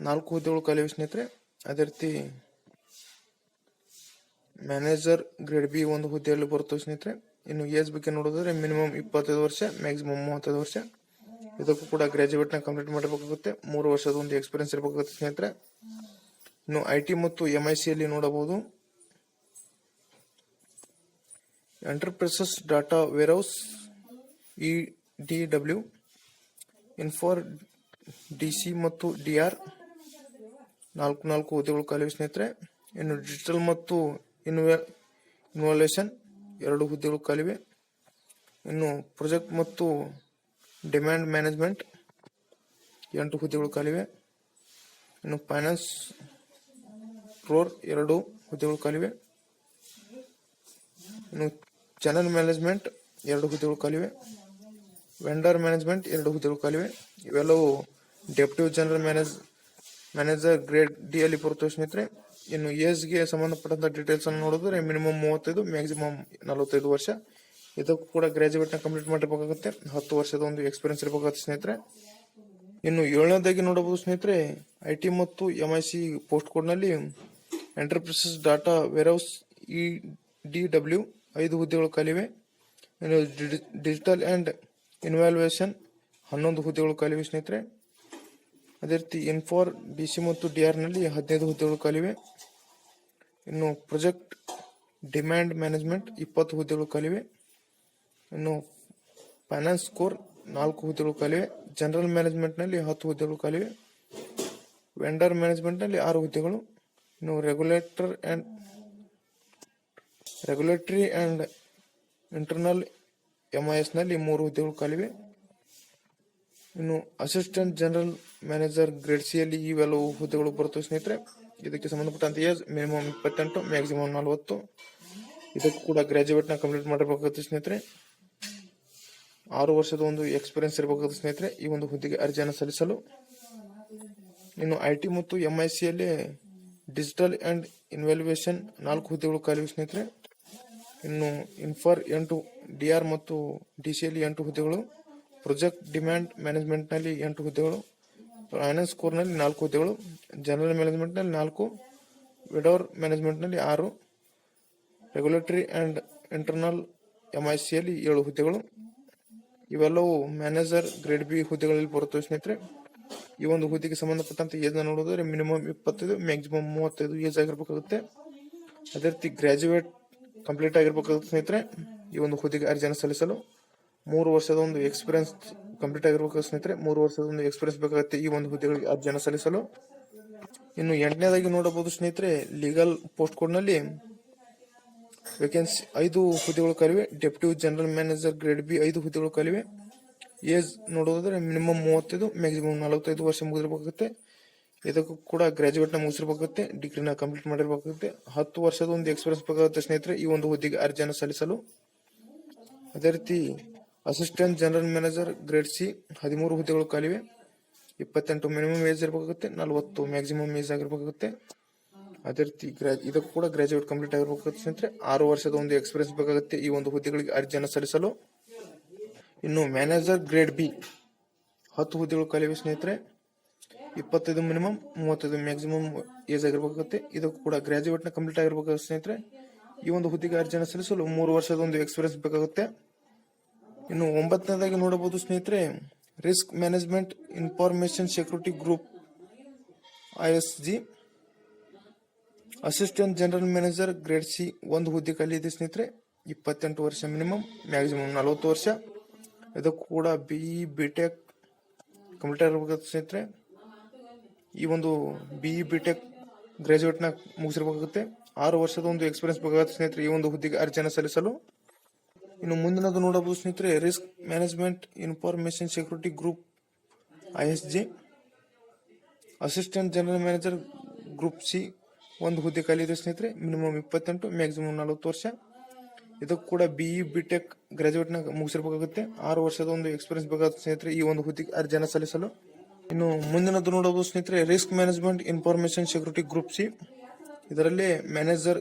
4 ಹುದ್ದೆಗಳು ಖಾಲಿವೆ ಸ್ನೇಹಿತರೆ. ಅದೇ ರೀತಿ ಮ್ಯಾನೇಜರ್ ಗ್ರೇಡ್ B 1 ಹುದ್ದೆಯಲ್ಲಿ ಬರುತ್ತವೆ ಸ್ನೇಹಿತರೆ. ಇನ್ನು ಏಜ್ ಬಗ್ಗೆ ನೋಡಿದ್ರೆ ಮಿನಿಮಮ್ 25 ವರ್ಷ, ಮ್ಯಾಕ್ಸಿಮಮ್ 35 ವರ್ಷ. ಇದಕ್ಕೂ ಕೂಡ ಗ್ರಾಜುಯೇಟ್ ನ ಕಂಪ್ಲೀಟ್ ಮಾಡಬೇಕಾಗುತ್ತೆ. 3 ವರ್ಷದ ಒಂದು ಎಕ್ಸ್ಪೀರಿಯನ್ಸ್ ಇರಬೇಕಾಗುತ್ತೆ ಸ್ನೇಹಿತರೆ. ಇನ್ನು IT ಮತ್ತು MIC ಅಲ್ಲಿ ನೋಡಬಹುದು. Enterprises data warehouse EDW, ಇನ್ಫಾರ್ DC ಮತ್ತು DR 4 ಹುದ್ದೆಗಳು ಖಾಲಿವೆ ಸ್ನೇಹಿತರೆ. ಇನ್ನು ಡಿಜಿಟಲ್ ಮತ್ತು ಇನ್ವಾಲ್ಯೂಷನ್ 2 ಹುದ್ದೆಗಳು ಖಾಲಿವೆ. ಇನ್ನು ಪ್ರಾಜೆಕ್ಟ್ ಮತ್ತು ಡಿಮ್ಯಾಂಡ್ ಮ್ಯಾನೇಜ್ಮೆಂಟ್ 8 ಹುದ್ದೆಗಳು ಖಾಲಿವೆ. ಇನ್ನು ಫೈನಾನ್ಸ್ ರೋರ್ 2 ಹುದ್ದೆಗಳು ಖಾಲಿವೆ. ಇನ್ನು ಚಾನಲ್ ಮ್ಯಾನೇಜ್ಮೆಂಟ್ 2 ಹುದ್ದೆಗಳು ಖಾಲಿವೆ. ವೆಂಡರ್ ಮ್ಯಾನೇಜ್ಮೆಂಟ್ 2 ಹುದ್ದೆಗಳು ಖಾಲಿವೆ. ಇವೆಲ್ಲವೂ deputy general manager grade D ಅಲ್ಲಿ ಬರುತ್ತವೆ ಸ್ನೇಹಿತರೆ. ಇನ್ನು ಏಜ್ಗೆ ಸಂಬಂಧಪಟ್ಟಂತ ಡೀಟೇಲ್ಸ್ ಅನ್ನು ನೋಡಿದ್ರೆ ಮಿನಿಮಮ್ 35, ಮ್ಯಾಕ್ಸಿಮಮ್ 45 ವರ್ಷ. ಇದಕ್ಕೂ ಕೂಡ ಗ್ರಾಜುಯೇಟ್ ನ ಕಂಪ್ಲೀಟ್ ಮಾಡಬೇಕಾಗುತ್ತೆ. 10 ವರ್ಷದ ಒಂದು ಎಕ್ಸ್ಪೀರಿಯನ್ಸ್ ಇರಬೇಕಾಗುತ್ತೆ ಸ್ನೇಹಿತರೆ. ಇನ್ನು 7ನೇದಾಗಿ ನೋಡಬಹುದು ಸ್ನೇಹಿತರೆ, IT ಮತ್ತು MIC ಪೋಸ್ಟ್ ಕೋಡ್ ನಲ್ಲಿ ಎಂಟರ್ಪ್ರೈಸಸ್ ಡಾಟಾ ವೇರ್ಹೌಸ್ EDW 5 ಹುದ್ದೆಗಳು ಖಾಲಿವೆ. ಇನ್ನು ಡಿಜಿಟಲ್ ಅಂಡ್ ಇನ್ವಾಲ್ಯೂಷನ್ 11 ಹುದ್ದೆಗಳು ಖಾಲಿವೆ ಸ್ನೇಹಿತರೆ. ಅದೇ ರೀತಿ ಇನ್ಫಾರ್ DC ಮತ್ತು DR ನಲ್ಲಿ 15 ಹುದ್ದೆಗಳು ಖಾಲಿವೆ. ಇನ್ನು ಪ್ರಾಜೆಕ್ಟ್ ಡಿಮ್ಯಾಂಡ್ ಮ್ಯಾನೇಜ್ಮೆಂಟ್ 20 ಹುದ್ದೆಗಳು ಖಾಲಿವೆ. ಇನ್ನು ಫೈನಾನ್ಸ್ ಕೋರ್ 4 ಹುದ್ದೆಗಳು ಖಾಲಿವೆ. ಜನರಲ್ ಮ್ಯಾನೇಜ್ಮೆಂಟ್ ನಲ್ಲಿ 10 ಹುದ್ದೆಗಳು ಖಾಲಿವೆ. ವೆಂಡರ್ ಮ್ಯಾನೇಜ್ಮೆಂಟ್ ನಲ್ಲಿ 6 ಹುದ್ದೆಗಳು. ಇನ್ನು ರೆಗ್ಯುಲೇಟರಿ ಅಂಡ್ ಇಂಟರ್ನಲ್ MIS ನಲ್ಲಿ 3 ಹುದ್ದೆಗಳು ಖಾಲಿವೆ. ಇನ್ನು assistant general manager grade C ಅಲ್ಲಿ ಇವೆಲ್ಲವೂ ಹುದ್ದೆಗಳು ಬರುತ್ತವೆ ಸ್ನೇಹಿತರೆ. ಇದಕ್ಕೆ ಸಂಬಂಧಪಟ್ಟಂತ ಏಜ್ ಮಿನಿಮಮ್ 28, ಮ್ಯಾಕ್ಸಿಮಮ್ 40. ಇದಕ್ಕೂ ಕೂಡ ಗ್ರಾಜುಯೇಟ್ ನ ಕಂಪ್ಲೀಟ್ ಮಾಡಬೇಕಾಗುತ್ತೆ ಸ್ನೇಹಿತರೆ. 6 ವರ್ಷದ ಒಂದು ಎಕ್ಸ್ಪೀರಿಯನ್ಸ್ ಇರಬೇಕಾಗುತ್ತೆ ಸ್ನೇಹಿತರೆ ಈ ಒಂದು ಹುದ್ದೆಗೆ ಅರ್ಜಿಯನ್ನು ಸಲ್ಲಿಸಲು. ಇನ್ನು IT ಮತ್ತು MIC ಅಲ್ಲಿ ಡಿಜಿಟಲ್ ಅಂಡ್ ಇನ್ವಾಲ್ಯೂಷನ್ 4 ಹುದ್ದೆಗಳು ಖಾಲಿವೆ ಸ್ನೇಹಿತರೆ. ಇನ್ನು ಇನ್ಫಾರ್ 8, DR ಮತ್ತು DC ಅಲ್ಲಿ 8 ಹುದ್ದೆಗಳು. ಪ್ರಾಜೆಕ್ಟ್ ಡಿಮ್ಯಾಂಡ್ ಮ್ಯಾನೇಜ್ಮೆಂಟ್ ನಲ್ಲಿ 8 ಹುದ್ದೆಗಳು. ಫೈನಾನ್ಸ್ ಕೋರ್ ನಲ್ಲಿ 4 ಹುದ್ದೆಗಳು. ಜನರಲ್ ಮ್ಯಾನೇಜ್ಮೆಂಟ್ ನಲ್ಲಿ 4, ವೆಡೋರ್ ಮ್ಯಾನೇಜ್ಮೆಂಟ್ನಲ್ಲಿ 6, ರೆಗ್ಯುಲೇಟರಿ ಆ್ಯಂಡ್ ಇಂಟರ್ನಲ್ MICಯಲ್ಲಿ 7 ಹುದ್ದೆಗಳು. ಇವೆಲ್ಲವೂ ಮ್ಯಾನೇಜರ್ ಗ್ರೇಡ್ ಬಿ ಹುದ್ದೆಗಳಲ್ಲಿ ಬರುತ್ತವೆ ಸ್ನೇಹಿತರೆ. ಈ ಒಂದು ಹುದ್ದೆಗೆ ಸಂಬಂಧಪಟ್ಟಂತೆ ಏಜ್ನ ನೋಡೋದಾದ್ರೆ ಮಿನಿಮಮ್ 25 ಮ್ಯಾಕ್ಸಿಮಮ್ 35 ಏಜ್ ಆಗಿರ್ಬೇಕಾಗುತ್ತೆ. ಅದೇ ರೀತಿ ಗ್ರಾಜುಯೇಟ್ ಕಂಪ್ಲೀಟ್ ಆಗಿರ್ಬೇಕಾಗುತ್ತೆ ಸ್ನೇಹಿತರೆ. ಈ ಒಂದು ಹುದ್ದೆಗೆ ಅರ್ಜಿಯನ್ನು ಸಲ್ಲಿಸಲು 3 ವರ್ಷದ ಒಂದು ಎಕ್ಸ್ಪೀರಿಯನ್ಸ್ ಕಂಪ್ಲೀಟ್ ಆಗಿರ್ಬೇಕಾಗುತ್ತೆ ಸ್ನೇಹಿತರೆ. 3 ವರ್ಷದ ಒಂದು ಎಕ್ಸ್ಪೀರಿಯನ್ಸ್ ಬೇಕಾಗುತ್ತೆ ಈ ಒಂದು ಹುದ್ದೆಗಳಿಗೆ ಅರ್ಜಿಯನ್ನು ಸಲ್ಲಿಸಲು. ಇನ್ನು 8ನೇದಾಗಿ ನೋಡಬಹುದು ಸ್ನೇಹಿತರೆ, ಲೀಗಲ್ ಪೋಸ್ಟ್ ಕೋಡ್ನಲ್ಲಿ ವೇಕೆನ್ಸಿ 5 ಹುದ್ದೆಗಳು ಖಾಲಿವೆ. Deputy general manager grade B 5 ಹುದ್ದೆಗಳು ಖಾಲಿವೆ. ಏಜ್ ನೋಡೋದಾದ್ರೆ ಮಿನಿಮಮ್ 35 ಮ್ಯಾಕ್ಸಿಮಮ್ 45 ವರ್ಷ ಮುಗಿದಿರ್ಬೇಕಾಗುತ್ತೆ. ಇದಕ್ಕೂ ಕೂಡ ಗ್ರಾಜುಯೇಟ್ನ ಮುಗಿಸಿರ್ಬೇಕಾಗುತ್ತೆ, ಡಿಗ್ರಿನ ಕಂಪ್ಲೀಟ್ ಮಾಡಿರ್ಬೇಕಾಗುತ್ತೆ. 10 ವರ್ಷದ ಒಂದು ಎಕ್ಸ್ಪೀರಿಯನ್ಸ್ ಬೇಕಾಗುತ್ತೆ ಸ್ನೇಹಿತರೆ ಈ ಒಂದು ಹುದ್ದೆಗೆ ಅರ್ಜಿಯನ್ನು ಸಲ್ಲಿಸಲು. ಅದೇ ರೀತಿ assistant general manager grade C 13 ಹುದ್ದೆಗಳು ಖಾಲಿವೆ. 28 ಮಿನಿಮಮ್ ಏಜ್ ಇರಬೇಕಾಗುತ್ತೆ, 40 ಮ್ಯಾಕ್ಸಿಮಮ್ ಏಜ್ ಆಗಿರ್ಬೇಕಾಗುತ್ತೆ. ಅದೇ ರೀತಿ ಇದಕ್ಕೂ ಕೂಡ ಗ್ರಾಜುಯೇಟ್ ಕಂಪ್ಲೀಟ್ ಆಗಿರ್ಬೇಕಾಗುತ್ತೆ ಸ್ನೇಹಿತರೆ. 6 ವರ್ಷದ ಒಂದು ಎಕ್ಸ್ಪೀರಿಯನ್ಸ್ ಬೇಕಾಗುತ್ತೆ ಈ ಒಂದು ಹುದ್ದೆಗಳಿಗೆ ಅರ್ಜಿಯನ್ನು ಸಲ್ಲಿಸಲು. ಇನ್ನು ಮ್ಯಾನೇಜರ್ ಗ್ರೇಡ್ ಬಿ 10 ಹುದ್ದೆಗಳು ಖಾಲಿವೆ ಸ್ನೇಹಿತರೆ. 25 ಮಿನಿಮಮ್, 35 ಮ್ಯಾಕ್ಸಿಮಮ್ ಏಜ್ ಆಗಿರ್ಬೇಕಾಗುತ್ತೆ. ಇದಕ್ಕೂ ಕೂಡ ಗ್ರಾಜುಯೇಟ್ನ ಕಂಪ್ಲೀಟ್ ಆಗಿರ್ಬೇಕಾಗುತ್ತೆ ಸ್ನೇಹಿತರೆ. ಈ ಒಂದು ಹುದ್ದೆಗೆ ಅರ್ಜಿಯನ್ನು ಸಲ್ಲಿಸಲು 3 ವರ್ಷದ ಒಂದು ಎಕ್ಸ್ಪೀರಿಯನ್ಸ್ ಬೇಕಾಗುತ್ತೆ. ಇನ್ನು 9ನೇದಾಗಿ ನೋಡಬಹುದು ಸ್ನೇಹಿತರೆ, risk management information security group ISG assistant general manager grade C 1 ಹುದ್ದೆ ಖಾಲಿ ಇದೆ ಸ್ನೇಹಿತರೆ. 28 ವರ್ಷ ಮಿನಿಮಮ್, ಮ್ಯಾಕ್ಸಿಮಮ್ 40 ವರ್ಷ. ಇದಕ್ಕೂ ಕೂಡ BE BTech ಕಂಪ್ಲೀಟ್ ಆಗಿರ್ಬೇಕಾಗುತ್ತೆ ಸ್ನೇಹಿತರೆ. ಈ ಒಂದು BE BTech ಗ್ರಾಜುಯೇಟ್ನ ಮುಗಿಸಿರ್ಬೇಕಾಗುತ್ತೆ. 6 ವರ್ಷದ ಒಂದು ಎಕ್ಸ್ಪೀರಿಯನ್ಸ್ ಬೇಕಾಗುತ್ತೆ ಸ್ನೇಹಿತರೆ ಈ ಒಂದು ಹುದ್ದೆಗೆ ಅರ್ಜಿಯನ್ನು ಸಲ್ಲಿಸಲು. ಇನ್ನು ಮುಂದಿನದು ನೋಡಬಹುದು ಸ್ನೇಹಿತರೆ, risk management information security group ISG assistant general manager group C 1 ಹುದ್ದೆ ಖಾಲಿ ಇದೆ ಸ್ನೇಹಿತರೆ. ಮಿನಿಮಮ್ 28, ಮ್ಯಾಕ್ಸಿಮಮ್ 40 ವರ್ಷ. ಇದಕ್ಕೂ ಕೂಡ BE BTech ಗ್ರಾಜುಯೇಟ್ನ ಮುಗಿಸಿರ್ಬೇಕಾಗುತ್ತೆ. 6 ವರ್ಷದ ಒಂದು ಎಕ್ಸ್ಪೀರಿಯನ್ಸ್ ಬೇಕಾಗುತ್ತೆ ಸ್ನೇಹಿತರೆ ಈ ಒಂದು ಹುದ್ದೆಗೆ ಅರ್ಜಿಯನ್ನು ಸಲ್ಲಿಸಲು. ಇನ್ನು ಮುಂದಿನದು ನೋಡಬಹುದು ಸ್ನೇಹಿತರೆ, risk management information security group C. ಇದರಲ್ಲಿ ಮ್ಯಾನೇಜರ್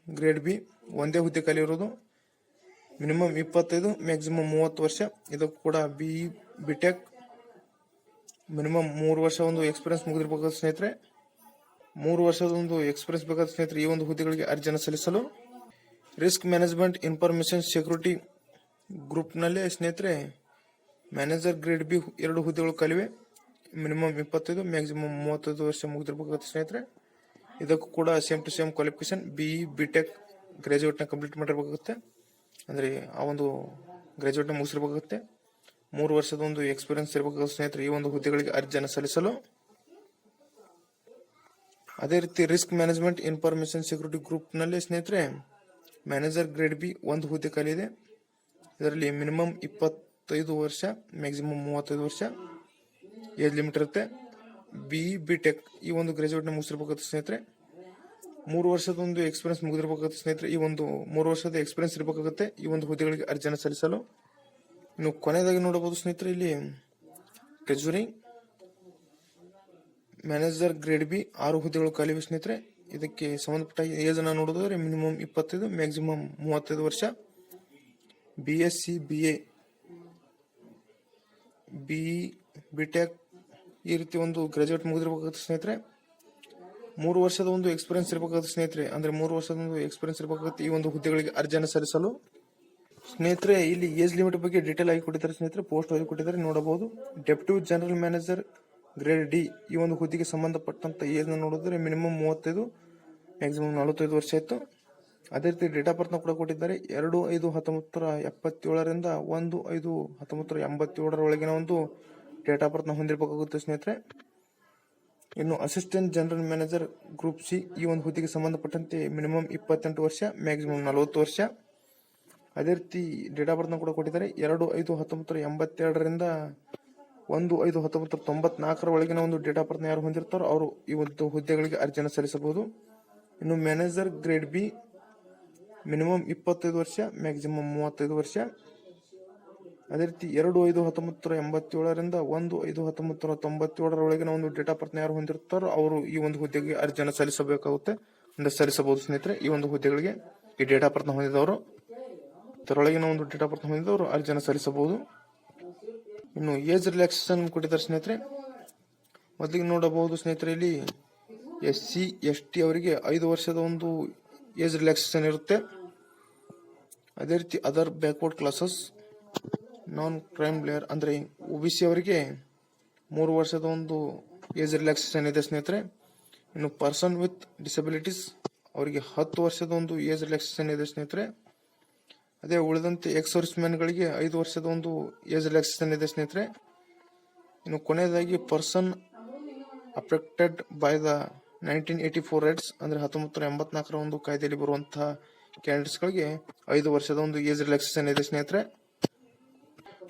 ಗ್ರೇಡ್ ಬಿ 1 ಹುದ್ದೆ ಖಾಲಿ ಇರೋದು. ಮಿನಿಮಮ್ 25, ಮ್ಯಾಕ್ಸಿಮಮ್ 30 ವರ್ಷ. ಇದಕ್ಕೂ ಕೂಡ BE BTech ಮಿನಿಮಮ್ 3 ವರ್ಷ ಒಂದು ಎಕ್ಸ್ಪೀರಿಯನ್ಸ್ ಮುಗಿದಿರ್ಬೇಕಾಗುತ್ತೆ ಸ್ನೇಹಿತರೆ. 3 ವರ್ಷದ ಒಂದು ಎಕ್ಸ್ಪೀರಿಯನ್ಸ್ ಬೇಕಾದ ಸ್ನೇಹಿತರೆ ಈ ಒಂದು ಹುದ್ದೆಗಳಿಗೆ ಅರ್ಜಿಯನ್ನು ಸಲ್ಲಿಸಲು. ರಿಸ್ಕ್ ಮ್ಯಾನೇಜ್ಮೆಂಟ್ ಇನ್ಫಾರ್ಮೇಶನ್ ಸೆಕ್ಯೂರಿಟಿ ಗ್ರೂಪ್ನಲ್ಲಿ ಸ್ನೇಹಿತರೆ ಮ್ಯಾನೇಜರ್ ಗ್ರೇಡ್ ಬಿ 2 ಹುದ್ದೆಗಳು ಖಾಲಿವೆ. ಮಿನಿಮಮ್ 25, ಮ್ಯಾಕ್ಸಿಮಮ್ 35 ವರ್ಷ ಮುಗಿದಿರ್ಬೇಕಾಗುತ್ತೆ ಸ್ನೇಹಿತರೆ. ಇದಕ್ಕೂ ಕೂಡ same to same qualification BE BTech ಗ್ರಾಜುಯೇಟ್ನ ಕಂಪ್ಲೀಟ್ ಮಾಡಿರ್ಬೇಕಾಗುತ್ತೆ. ಅಂದರೆ ಆ ಒಂದು ಗ್ರಾಜುಯೇಟ್ನ ಮುಗಿಸಿರ್ಬೇಕಾಗುತ್ತೆ. 3 ವರ್ಷದ ಒಂದು ಎಕ್ಸ್ಪೀರಿಯನ್ಸ್ ಇರಬೇಕಾಗುತ್ತೆ ಸ್ನೇಹಿತರೆ ಈ ಒಂದು ಹುದ್ದೆಗಳಿಗೆ ಅರ್ಜಿಯನ್ನು ಸಲ್ಲಿಸಲು. ಅದೇ ರೀತಿ ರಿಸ್ಕ್ ಮ್ಯಾನೇಜ್ಮೆಂಟ್ ಇನ್ಫಾರ್ಮೇಶನ್ ಸೆಕ್ಯೂರಿಟಿ ಗ್ರೂಪ್ನಲ್ಲಿ ಸ್ನೇಹಿತರೆ ಮ್ಯಾನೇಜರ್ ಗ್ರೇಡ್ ಬಿ 1 ಹುದ್ದೆ ಖಾಲಿ ಇದೆ. ಇದರಲ್ಲಿ ಮಿನಿಮಮ್ 25 ವರ್ಷ, ಮ್ಯಾಕ್ಸಿಮಮ್ 35 ವರ್ಷ ಏಜ್ ಲಿಮಿಟ್ ಇರುತ್ತೆ. BE BTech ಈ ಒಂದು ಗ್ರಾಜುಯೇಟ್ನ ಮುಗಿಸಿರ್ಬೇಕಾಗುತ್ತೆ ಸ್ನೇಹಿತರೆ. 3 ವರ್ಷದ ಒಂದು ಎಕ್ಸ್ಪೀರಿಯನ್ಸ್ ಮುಗಿದಿರ್ಬೇಕಾಗುತ್ತೆ ಸ್ನೇಹಿತರೆ. ಈ ಒಂದು 3 ವರ್ಷದ ಎಕ್ಸ್ಪೀರಿಯನ್ಸ್ ಇರಬೇಕಾಗುತ್ತೆ ಈ ಒಂದು ಹುದ್ದೆಗಳಿಗೆ ಅರ್ಜಿಯನ್ನು ಸಲ್ಲಿಸಲು. ಇನ್ನು ಕೊನೆಯದಾಗಿ ನೋಡಬಹುದು ಸ್ನೇಹಿತರೆ, ಇಲ್ಲಿ ಟ್ರೆಜರಿ ಮ್ಯಾನೇಜರ್ ಗ್ರೇಡ್ ಬಿ 6 ಹುದ್ದೆಗಳು ಖಾಲಿವೆ ಸ್ನೇಹಿತರೆ. ಇದಕ್ಕೆ ಸಂಬಂಧಪಟ್ಟ ಏಜ್ ಅನ್ನು ನೋಡೋದಾದ್ರೆ ಮಿನಿಮಮ್ 25, ಮ್ಯಾಕ್ಸಿಮಮ್ 35 ವರ್ಷ. BSc BA BE BTech ಈ ರೀತಿ ಒಂದು ಗ್ರಾಜುಯೇಟ್ ಮುಗಿದಿರ್ಬೇಕಾಗುತ್ತೆ ಸ್ನೇಹಿತರೆ. 3 ವರ್ಷದ ಒಂದು ಎಕ್ಸ್ಪೀರಿಯನ್ಸ್ ಇರಬೇಕಾಗುತ್ತೆ ಸ್ನೇಹಿತರೆ. ಅಂದ್ರೆ 3 ವರ್ಷದ ಒಂದು ಎಕ್ಸ್ಪೀರಿಯನ್ಸ್ ಇರಬೇಕಾಗುತ್ತೆ ಈ ಒಂದು ಹುದ್ದೆಗಳಿಗೆ ಅರ್ಜಿಯನ್ನು ಸಲ್ಲಿಸಲು. ಸ್ನೇಹಿತರೆ ಇಲ್ಲಿ ಏಜ್ ಲಿಮಿಟ್ ಬಗ್ಗೆ ಡೀಟೇಲ್ ಆಗಿ ಕೊಟ್ಟಿದ್ದಾರೆ ಸ್ನೇಹಿತರೆ, ಪೋಸ್ಟ್ ಆಗಿ ಕೊಟ್ಟಿದ್ದಾರೆ ನೋಡಬಹುದು. Deputy general manager grade D ಈ ಒಂದು ಹುದ್ದೆಗೆ ಸಂಬಂಧಪಟ್ಟಂತ ಏಜ್ ನೋಡಿದ್ರೆ ಮಿನಿಮಮ್ 35, ಮ್ಯಾಕ್ಸಿಮಮ್ 45 ವರ್ಷ ಇತ್ತು. ಅದೇ ರೀತಿ ಡೇಟ್ ಆಫ್ ಬರ್ತ್ ಕೂಡ ಕೊಟ್ಟಿದ್ದಾರೆ. 2/5/1977ರಿಂದ 1/5/1987 ಒಳಗಿನ ಒಂದು ಡೇಟ್ ಆಫ್ ಬರ್ತ್ ಹೊಂದಿರಬೇಕಾಗುತ್ತೆ ಸ್ನೇಹಿತರೆ. ಇನ್ನು assistant general manager group C ಈ ಒಂದು ಹುದ್ದೆಗೆ ಸಂಬಂಧಪಟ್ಟಂತೆ ಮಿನಿಮಮ್ 28 ವರ್ಷ, ಮ್ಯಾಕ್ಸಿಮಮ್ 40 ವರ್ಷ. ಅದೇ ರೀತಿ ಡೇಟ್ ಆಫ್ ಬರ್ತ್ ಕೂಡ ಕೊಟ್ಟಿದ್ದಾರೆ. 2/5/1982ರಿಂದ 1/5/1994 ಒಳಗಿನ ಒಂದು ಡೇಟ್ ಆಫ್ ಬರ್ತ್ ಯಾರು ಹೊಂದಿರ್ತಾರೋ ಅವರು ಈ ಒಂದು ಹುದ್ದೆಗಳಿಗೆ ಅರ್ಜಿಯನ್ನು ಸಲ್ಲಿಸಬಹುದು. ಇನ್ನು ಮ್ಯಾನೇಜರ್ ಗ್ರೇಡ್ ಬಿ ಮಿನಿಮಮ್ 25 ವರ್ಷ, ಮ್ಯಾಕ್ಸಿಮಮ್ 35 ವರ್ಷ. ಅದೇ ರೀತಿ 2/5/1987ರಿಂದ 1/5/1997 ಒಳಗಿನ ಒಂದು ಡೇಟ್ ಆಫ್ ಬರ್ತ್ ಯಾರು ಹೊಂದಿರ್ತಾರೋ ಅವರು ಈ ಒಂದು ಹುದ್ದೆಗೆ ಅರ್ಜಿಯನ್ನು ಸಲ್ಲಿಸಬೇಕಾಗುತ್ತೆ, ಸಲ್ಲಿಸಬಹುದು ಸ್ನೇಹಿತರೆ. ಈ ಒಂದು ಹುದ್ದೆಗಳಿಗೆ ಈ ಡೇಟ್ ಆಫ್ ಬರ್ತ್ ಹೊಂದಿದವರು, ಇದರೊಳಗಿನ ಒಂದು ಡೇಟ್ ಆಫ್ ಬರ್ತ್ ಹೊಂದಿದವರು ಅರ್ಜಿಯನ್ನು ಸಲ್ಲಿಸಬಹುದು. ಇನ್ನು ಏಜ್ ರಿಲ್ಯಾಕ್ಸೇಷನ್ ಕೊಟ್ಟಿದ್ದಾರೆ ಸ್ನೇಹಿತರೆ. ಮೊದಲಿಗೆ ನೋಡಬಹುದು ಸ್ನೇಹಿತರೆ, ಇಲ್ಲಿ SC/ST ಅವರಿಗೆ 5 ವರ್ಷದ ಒಂದು ಏಜ್ ರಿಲ್ಯಾಕ್ಸೇಷನ್ ಇರುತ್ತೆ. ಅದೇ ರೀತಿ ಅದರ್ ಬ್ಯಾಕ್ವರ್ಡ್ ಕ್ಲಾಸಸ್, ನಾನ್ ಕ್ರೈಮ್ ಲೇಯರ್ ಅಂದ್ರೆ OBC ಅವರಿಗೆ 3 ವರ್ಷದ ಒಂದು ಏಜ್ ರಿಲ್ಯಾಕ್ಸೇಷನ್ ಇದೆ ಸ್ನೇಹಿತರೆ. ಇನ್ನು ಪರ್ಸನ್ ವಿತ್ ಡಿಸಬಿಲಿಟೀಸ್ ಅವರಿಗೆ 10 ವರ್ಷದ ಒಂದು ಏಜ್ ರಿಲ್ಯಾಕ್ಸೇಷನ್ ಇದೆ ಸ್ನೇಹಿತರೆ. ಅದೇ ಉಳಿದಂತೆ ಎಕ್ಸ್ ಸರ್ವಿಸ್ ಮ್ಯಾನ್ಗಳಿಗೆ 5 ವರ್ಷದ ಒಂದು ಏಜ್ ರಿಲ್ಯಾಕ್ಸೇಷನ್ ಇದೆ ಸ್ನೇಹಿತರೆ. ಇನ್ನು ಕೊನೆಯದಾಗಿ person affected by the 1984 rights ಅಂದ್ರೆ 1984ರ ಒಂದು ಕಾಯ್ದೆಯಲ್ಲಿ ಬರುವಂತಹ ಕ್ಯಾಂಡಿಡೇಟ್ಸ್ಗಳಿಗೆ 5 ವರ್ಷದ ಒಂದು ಏಜ್ ರಿಲ್ಯಾಕ್ಸೇಷನ್ ಇದೆ ಸ್ನೇಹಿತರೆ.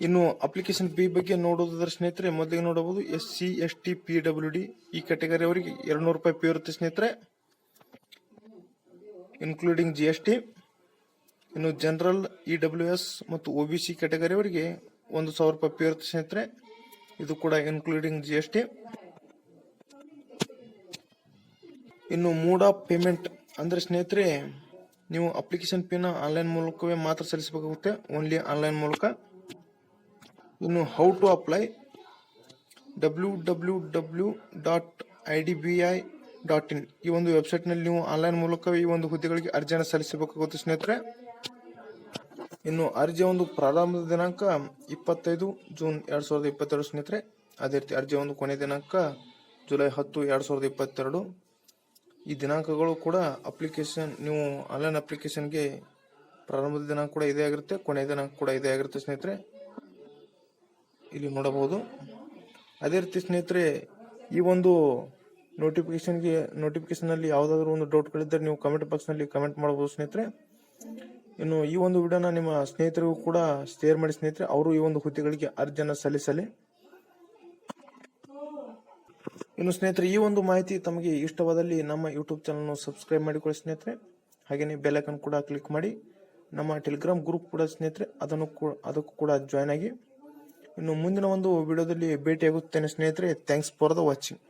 ಇನ್ನು ಅಪ್ಲಿಕೇಶನ್ ಫೀ ಬಗ್ಗೆ ನೋಡೋದಾದ್ರೆ ಸ್ನೇಹಿತರೆ, ಮೊದಲಿಗೆ ನೋಡಬಹುದು SC/ST PWD ಈ ಕ್ಯಾಟಗರಿ ಅವರಿಗೆ 200 ರೂಪಾಯಿ ಫೀ ಇರುತ್ತೆ ಸ್ನೇಹಿತರೆ, ಇನ್ಕ್ಲೂಡಿಂಗ್ GST. ಇನ್ನು ಜನರಲ್ EWS ಮತ್ತು OBC ಕ್ಯಾಟಗರಿ ಅವರಿಗೆ 1000 ರೂಪಾಯಿ ಫೀ ಇರುತ್ತೆ ಸ್ನೇಹಿತರೆ, ಇದು ಕೂಡ ಇನ್ಕ್ಲೂಡಿಂಗ್ GST. ಇನ್ನು ಮೋಡ್ ಆಫ್ ಪೇಮೆಂಟ್ ಅಂದ್ರೆ ಸ್ನೇಹಿತರೆ, ನೀವು ಅಪ್ಲಿಕೇಶನ್ ಫೀನ ಆನ್ಲೈನ್ ಮೂಲಕವೇ ಮಾತ್ರ ಸಲ್ಲಿಸಬೇಕಾಗುತ್ತೆ, ಓನ್ಲಿ ಆನ್ಲೈನ್ ಮೂಲಕ. ಇನ್ನು ಹೌ ಟು ಅಪ್ಲೈ, www.idbi.in ಈ ಒಂದು ವೆಬ್ಸೈಟ್ ನಲ್ಲಿ ನೀವು ಆನ್ಲೈನ್ ಮೂಲಕವೇ ಈ ಒಂದು ಹುದ್ದೆಗಳಿಗೆ ಅರ್ಜಿಯನ್ನು ಸಲ್ಲಿಸಬೇಕಾಗುತ್ತೆ ಸ್ನೇಹಿತರೆ. ಇನ್ನು ಅರ್ಜಿಯ ಒಂದು ಪ್ರಾರಂಭದ ದಿನಾಂಕ 25 ಜೂನ್ 2022 ಸ್ನೇಹಿತರೆ. ಅದೇ ರೀತಿ ಅರ್ಜಿಯ ಒಂದು ಕೊನೆಯ ದಿನಾಂಕ ಜುಲೈ 10, 2022. ಈ ದಿನಾಂಕಗಳು ಕೂಡ ಅಪ್ಲಿಕೇಶನ್, ನೀವು ಆನ್ಲೈನ್ ಅಪ್ಲಿಕೇಶನ್ಗೆ ಪ್ರಾರಂಭದ ದಿನಾಂಕ ಕೂಡ ಇದೇ ಆಗಿರುತ್ತೆ, ಕೊನೆಯ ದಿನಾಂಕ ಕೂಡ ಇದೇ ಆಗಿರುತ್ತೆ ಸ್ನೇಹಿತರೆ, ಇಲ್ಲಿ ನೋಡಬಹುದು. ಅದೇ ರೀತಿ ಸ್ನೇಹಿತರೆ, ಈ ಒಂದು ನೋಟಿಫಿಕೇಶನ್ ಅಲ್ಲಿ ಯಾವುದಾದ್ರೂ ಒಂದು ಡೌಟ್ಗಳಿದ್ದರೆ ನೀವು ಕಮೆಂಟ್ ಬಾಕ್ಸ್ ನಲ್ಲಿ ಕಮೆಂಟ್ ಮಾಡಬಹುದು ಸ್ನೇಹಿತರೆ. ಇನ್ನು ಈ ಒಂದು ವಿಡಿಯೋನ ನಿಮ್ಮ ಸ್ನೇಹಿತರಿಗೂ ಕೂಡ ಶೇರ್ ಮಾಡಿ ಸ್ನೇಹಿತರೆ, ಅವರು ಈ ಒಂದು ಹುದ್ದೆಗಳಿಗೆ ಅರ್ಜಿಯನ್ನು ಸಲ್ಲಿಸಲಿ. ಇನ್ನು ಸ್ನೇಹಿತರೆ, ಈ ಒಂದು ಮಾಹಿತಿ ತಮಗೆ ಇಷ್ಟವಾದಲ್ಲಿ ನಮ್ಮ ಯೂಟ್ಯೂಬ್ ಚಾನಲ್ ಸಬ್ಸ್ಕ್ರೈಬ್ ಮಾಡಿಕೊಳ್ಳಿ ಸ್ನೇಹಿತರೆ. ಹಾಗೆಯೇ ಬೆಲ್ ಐಕಾನ್ ಕೂಡ ಕ್ಲಿಕ್ ಮಾಡಿ. ನಮ್ಮ ಟೆಲಿಗ್ರಾಮ್ ಗ್ರೂಪ್ ಕೂಡ ಸ್ನೇಹಿತರೆ, ಅದಕ್ಕೂ ಕೂಡ ಜಾಯ್ನ್ ಆಗಿ. ಇನ್ನು ಮುಂದಿನ ಒಂದು ವಿಡಿಯೋದಲ್ಲಿ ಭೇಟಿಯಾಗುತ್ತೇನೆ ಸ್ನೇಹಿತರೆ. Thanks for the watching.